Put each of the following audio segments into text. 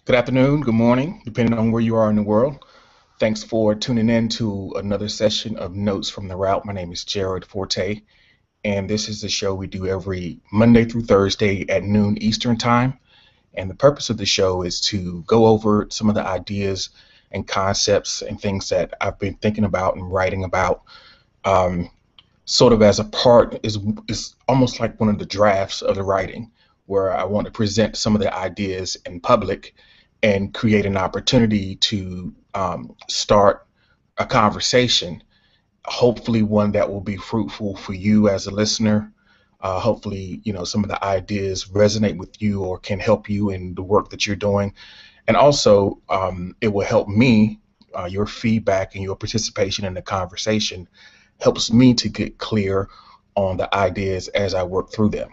Good afternoon, good morning, depending on where you are in the world. Thanks for tuning in to another session of Notes from the Route. My name is Jared Forte, and this is the show we do every Monday through Thursday at noon Eastern Time. And the purpose of the show is to go over some of the ideas and concepts and things that I've been thinking about and writing about. Um, Sort of as a part is almost like one of the drafts of the writing, where I want to present some of the ideas in public and create an opportunity to start a conversation, hopefully one that will be fruitful for you as a listener. Hopefully, some of the ideas resonate with you or can help you in the work that you're doing. And also, it will help me, your feedback and your participation in the conversation helps me to get clear on the ideas as I work through them.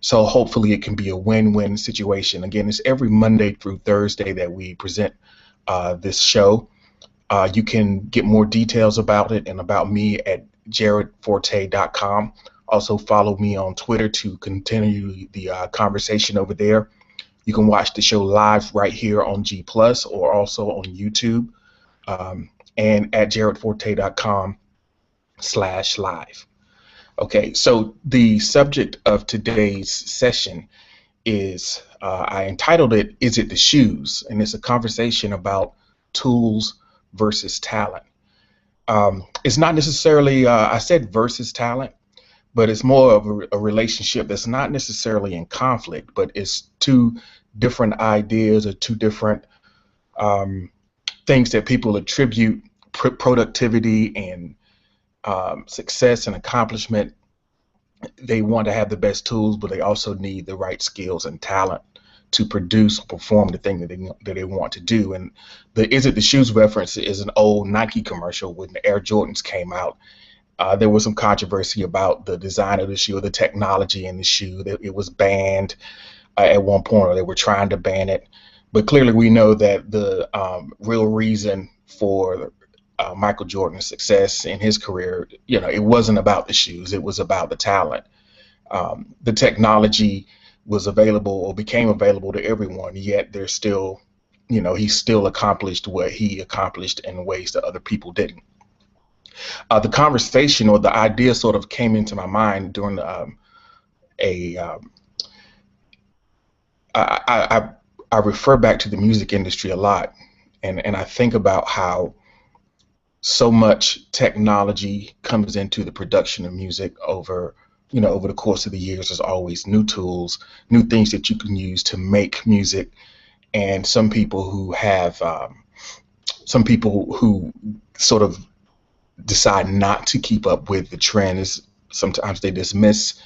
So hopefully it can be a win-win situation. Again, it's every Monday through Thursday that we present this show. You can get more details about it and about me at jaredforte.com. Also follow me on Twitter to continue the conversation over there. You can watch the show live right here on G Plus or also on YouTube, and at jaredforte.com/live. Okay, so the subject of today's session is, I entitled it, Is It the Shoes? And it's a conversation about tools versus talent. It's not necessarily, I said versus talent, but it's more of a relationship that's not necessarily in conflict, but it's two different ideas or two different things that people attribute productivity and success and accomplishment. They want to have the best tools, but they also need the right skills and talent to produce or perform the thing that they want to do. And the "Is It the Shoes" reference is an old Nike commercial when the Air Jordans came out. There was some controversy about the design of the shoe, the technology in the shoe. That it was banned at one point, or they were trying to ban it. But clearly, we know that the real reason for Michael Jordan's success in his career, it wasn't about the shoes. It was about the talent. The technology was available or became available to everyone, yet there's still, he still accomplished what he accomplished in ways that other people didn't. The conversation or the idea sort of came into my mind during a I refer back to the music industry a lot, and I think about how so much technology comes into the production of music over the course of the years. There's always new tools, new things that you can use to make music. And some people who sort of decide not to keep up with the trends. Sometimes they dismiss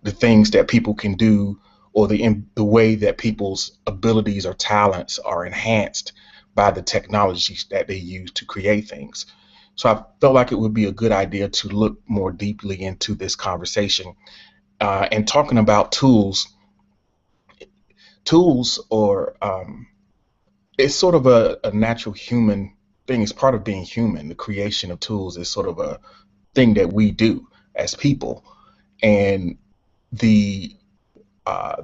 the things that people can do, or the way that people's abilities or talents are enhanced by the technologies that they use to create things. So I felt like it would be a good idea to look more deeply into this conversation, and talking about tools. Tools, or it's sort of a natural human thing. It's part of being human. The creation of tools is sort of a thing that we do as people, and the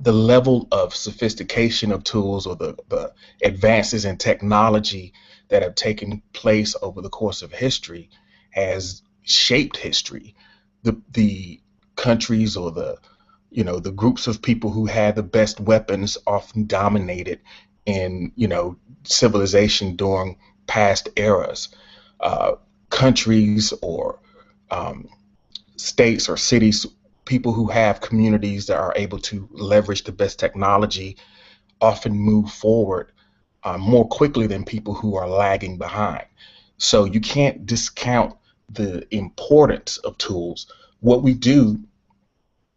level of sophistication of tools, or the advances in technology that have taken place over the course of history has shaped history. The countries, or the groups of people who had the best weapons often dominated in civilization during past eras. Countries, or states or cities, people who have communities that are able to leverage the best technology often move forward more quickly than people who are lagging behind. So you can't discount the importance of tools. What we do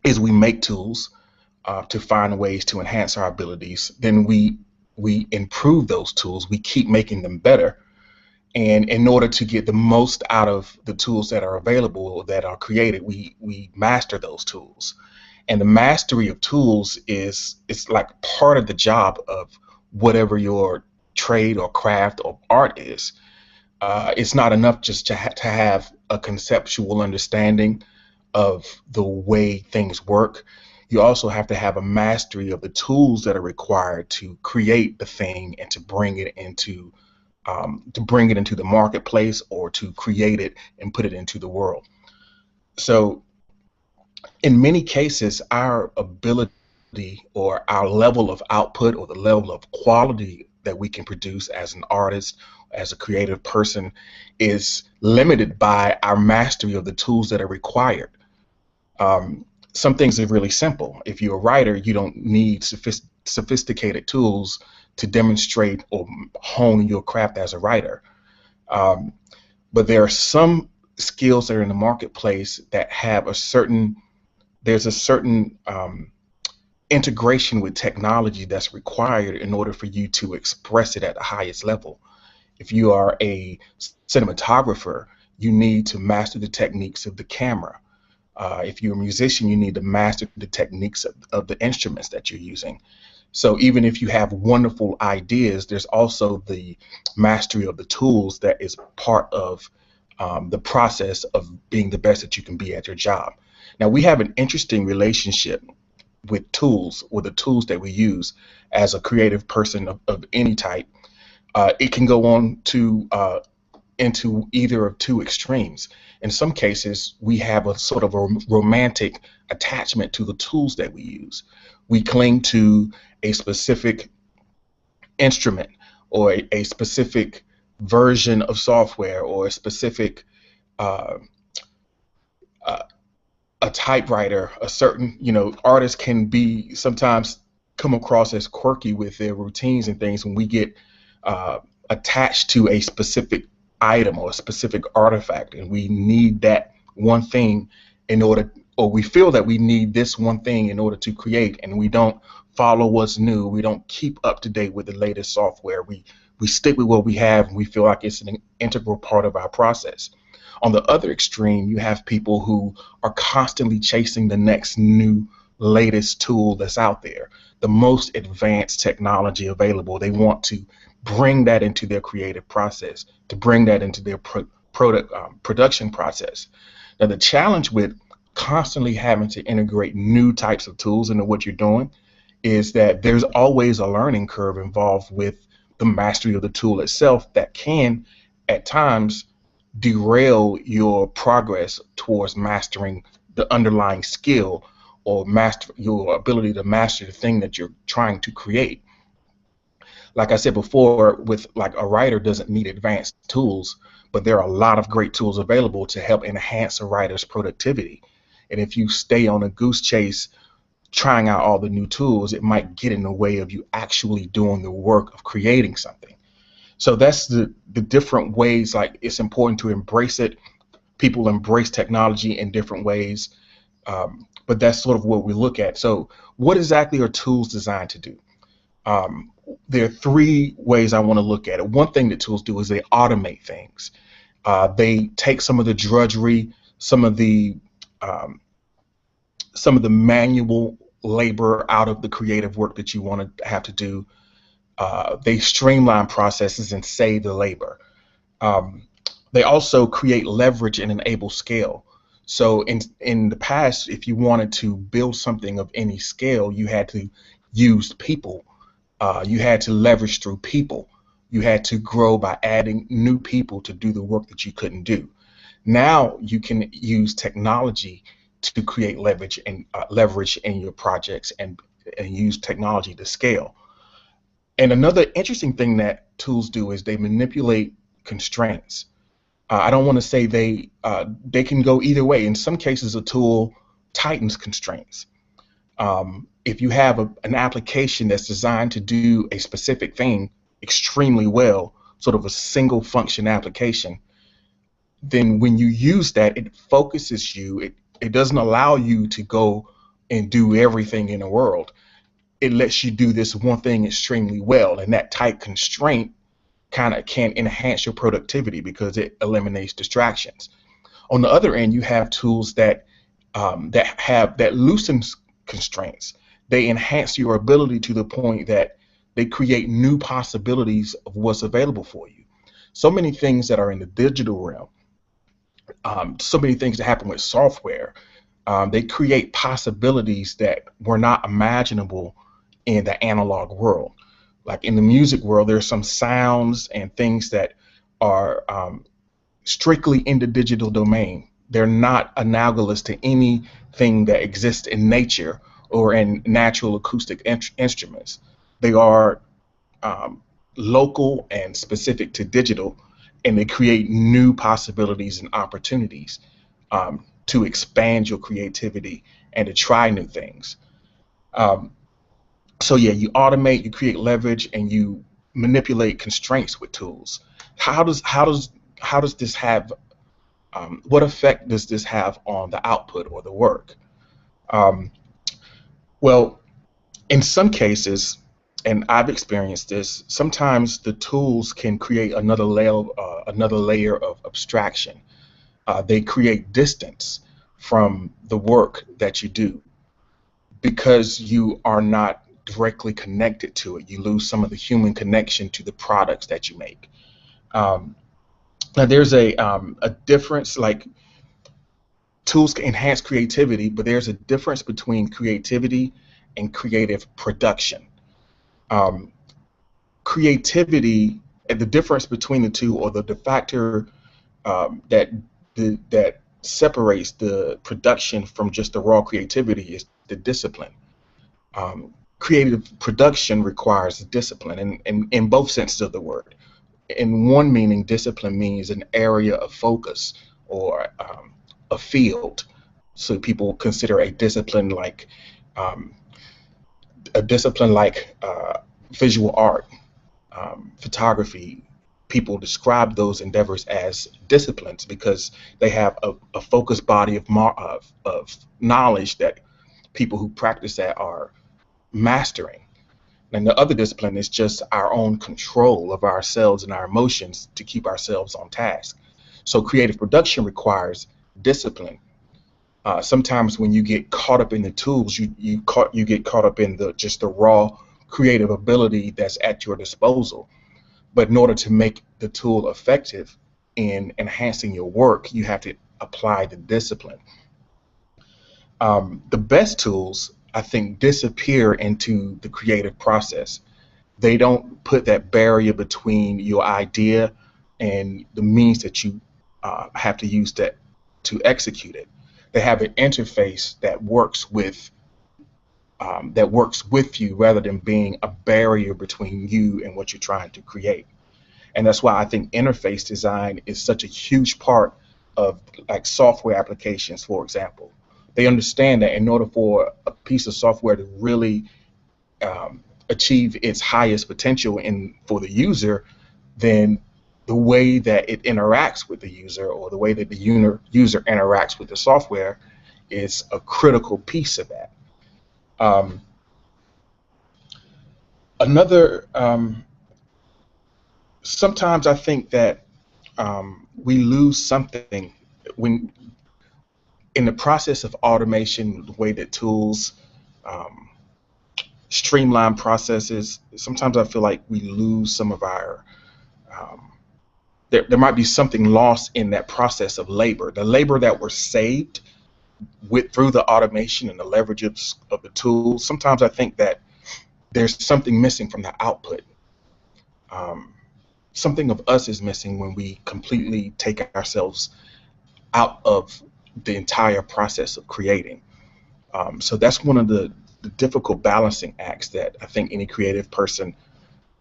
is we make tools to find ways to enhance our abilities. Then we improve those tools. We keep making them better. And in order to get the most out of the tools that are available, that are created, we master those tools. And the mastery of tools it's like part of the job of whatever your trade or craft or art is. It's not enough just to have a conceptual understanding of the way things work. you also have to have a mastery of the tools that are required to create the thing and to bring it into the marketplace, or to create it and put it into the world. So in many cases, our ability or our level of output or the level of quality that we can produce as an artist, as a creative person, is limited by our mastery of the tools that are required. Um, some things are really simple. If you're a writer, you don't need sophisticated tools to demonstrate or hone your craft as a writer. Um, but there are some skills that are in the marketplace that have there's a certain integration with technology that's required in order for you to express it at the highest level. If you are a cinematographer, you need to master the techniques of the camera. If you're a musician, you need to master the techniques of the instruments that you're using. So even if you have wonderful ideas, there's also the mastery of the tools that is part of the process of being the best that you can be at your job. Now, we have an interesting relationship with tools, or the tools that we use as a creative person of any type. It can go on to into either of two extremes. In some cases, we have a sort of a romantic attachment to the tools that we use. We cling to a specific instrument, or a specific version of software, or a specific uh, uh, a typewriter. A certain, artists can be sometimes come across as quirky with their routines and things when we get uh, attached to a specific item or a specific artifact, and we need that one thing in order, or we feel that we need this one thing in order to create, and we don't follow what's new. We don't keep up to date with the latest software. We stick with what we have, and we feel like it's an integral part of our process. On the other extreme, you have people who are constantly chasing the next new latest tool that's out there, the most advanced technology available. They want to bring that into their creative process, to bring that into their production process. Now, the challenge with constantly having to integrate new types of tools into what you're doing is that there's always a learning curve involved with the mastery of the tool itself that can, at times, derail your progress towards mastering the underlying skill, or master your ability to master the thing that you're trying to create. Like I said before, with like a writer doesn't need advanced tools, but there are a lot of great tools available to help enhance a writer's productivity. And if you stay on a goose chase trying out all the new tools, it might get in the way of you actually doing the work of creating something. So that's the different ways. Like, it's important to embrace it. People embrace technology in different ways, but that's sort of what we look at. So what exactly are tools designed to do? Um, there are three ways I want to look at it. One thing that tools do is they automate things. They take some of the drudgery, some of the manual labor out of the creative work that you want to have to do. They streamline processes and save the labor. Um, they also create leverage and enable scale. So in the past, if you wanted to build something of any scale, you had to use people. You had to leverage through people. You had to grow by adding new people to do the work that you couldn't do. Now you can use technology to create leverage in your projects, and use technology to scale. And another interesting thing that tools do is they manipulate constraints. I don't want to say they can go either way. In some cases, a tool tightens constraints. If you have an application that's designed to do a specific thing extremely well, sort of a single function application, then when you use that, it focuses you. It doesn't allow you to go and do everything in the world. It lets you do this one thing extremely well, and that tight constraint kind of can enhance your productivity because it eliminates distractions. On the other end, you have tools that loosens constraints. They enhance your ability to the point that they create new possibilities of what's available for you. So many things that are in the digital realm, so many things that happen with software. They create possibilities that were not imaginable in the analog world. Like in the music world, there's some sounds and things that are strictly in the digital domain. They're not analogous to anything that exists in nature or in natural acoustic instruments. They are um, local and specific to digital, and they create new possibilities and opportunities to expand your creativity and to try new things. Um, so yeah, you automate, you create leverage, and you manipulate constraints with tools. How does this have what effect does this have on the output or the work? Um, well, in some cases, and I've experienced this, sometimes the tools can create another layer of abstraction. They create distance from the work that you do because you are not directly connected to it. You lose some of the human connection to the products that you make. Um, Now, there's a difference. Like tools can enhance creativity, but there's a difference between creativity and creative production. Um, Creativity, and the difference between the two, or the factor that separates the production from just the raw creativity, is the discipline. Creative production requires discipline, and in both senses of the word. In one meaning, discipline means an area of focus or a field. So people consider um, a discipline like visual art, photography. People describe those endeavors as disciplines because they have a focused body of knowledge that people who practice that are mastering. And the other discipline is just our own control of ourselves and our emotions to keep ourselves on task. So creative production requires discipline. Sometimes when you get caught up in the tools, you get caught up in the raw creative ability that's at your disposal. But in order to make the tool effective in enhancing your work, you have to apply the discipline. The best tools, I think, disappear into the creative process. They don't put that barrier between your idea and the means that you have to use to execute it. They have an interface that works with you rather than being a barrier between you and what you're trying to create. And that's why I think interface design is such a huge part of like software applications, for example. They understand that in order for a piece of software to really achieve its highest potential for the user, then the way that it interacts with the user, or the way that the user interacts with the software, is a critical piece of that. Um, another Sometimes I think that we lose something when in the process of automation, the way that tools um, streamline processes. Sometimes I feel like we lose some of our um, there might be something lost in that process of labor, the labor that were saved through the automation and the leverage of the tools. Sometimes I think that there's something missing from the output. Um, Something of us is missing when we completely take ourselves out of the entire process of creating. So that's one of the difficult balancing acts that I think any creative person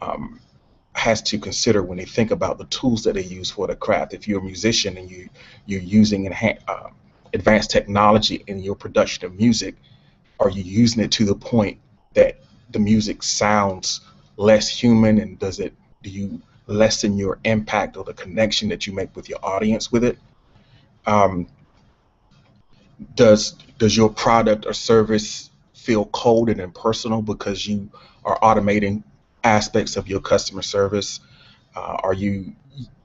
um, has to consider when they think about the tools that they use for the craft. If you're a musician and you're using advanced technology in your production of music, are you using it to the point that the music sounds less human, and do you lessen your impact or the connection that you make with your audience with it? Um, does your product or service feel cold and impersonal because you are automating aspects of your customer service? Are you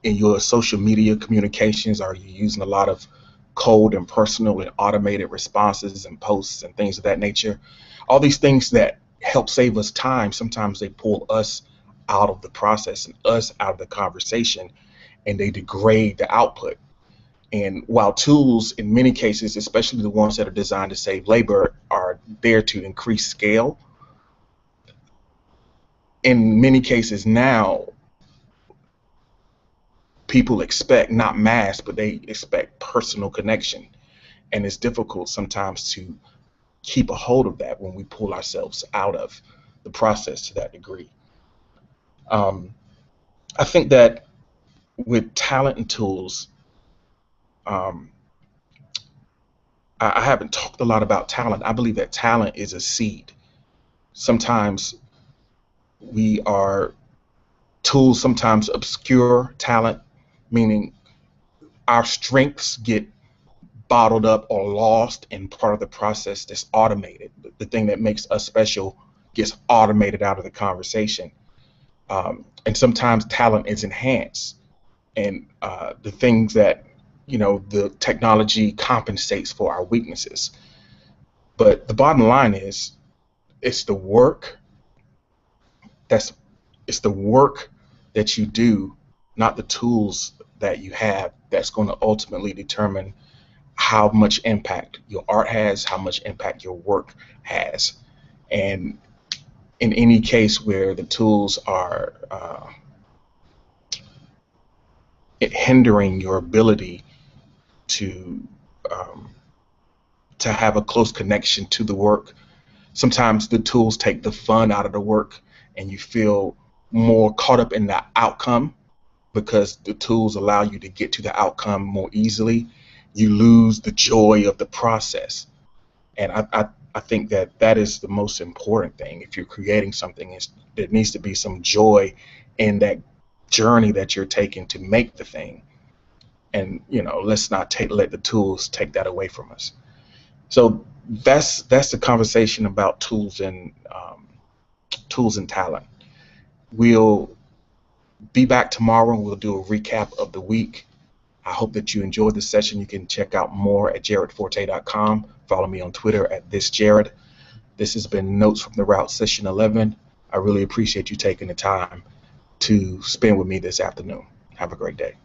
in your social media communications? Are you using a lot of cold and personal and automated responses and posts and things of that nature? All these things that help save us time, sometimes they pull us out of the process and us out of the conversation, and they degrade the output. And while tools, in many cases, especially the ones that are designed to save labor, are there to increase scale, in many cases now, people expect not mass, but they expect personal connection. And it's difficult sometimes to keep a hold of that when we pull ourselves out of the process to that degree. Um, I think that with talent and tools, um, I haven't talked a lot about talent. I believe that talent is a seed. Sometimes we are tools, sometimes obscure talent, meaning our strengths get bottled up or lost in part of the process that's automated. The thing that makes us special gets automated out of the conversation. And sometimes talent is enhanced, and the things that the technology compensates for our weaknesses. But the bottom line is, it's the work that's it's the work that you do, not the tools that you have, that's going to ultimately determine how much impact your art has, how much impact your work has. And in any case where the tools are hindering your ability to um, to have a close connection to the work, sometimes the tools take the fun out of the work, and you feel more caught up in the outcome because the tools allow you to get to the outcome more easily. You lose the joy of the process. And I think that that is the most important thing. If you're creating something, there needs to be some joy in that journey that you're taking to make the thing. And let's not let the tools take that away from us. So that's the conversation about tools and talent. We'll be back tomorrow and we'll do a recap of the week. I hope that you enjoyed the session. You can check out more at jaredforte.com. Follow me on Twitter at thisjared. This has been Notes from the Route Session 11. I really appreciate you taking the time to spend with me this afternoon. Have a great day.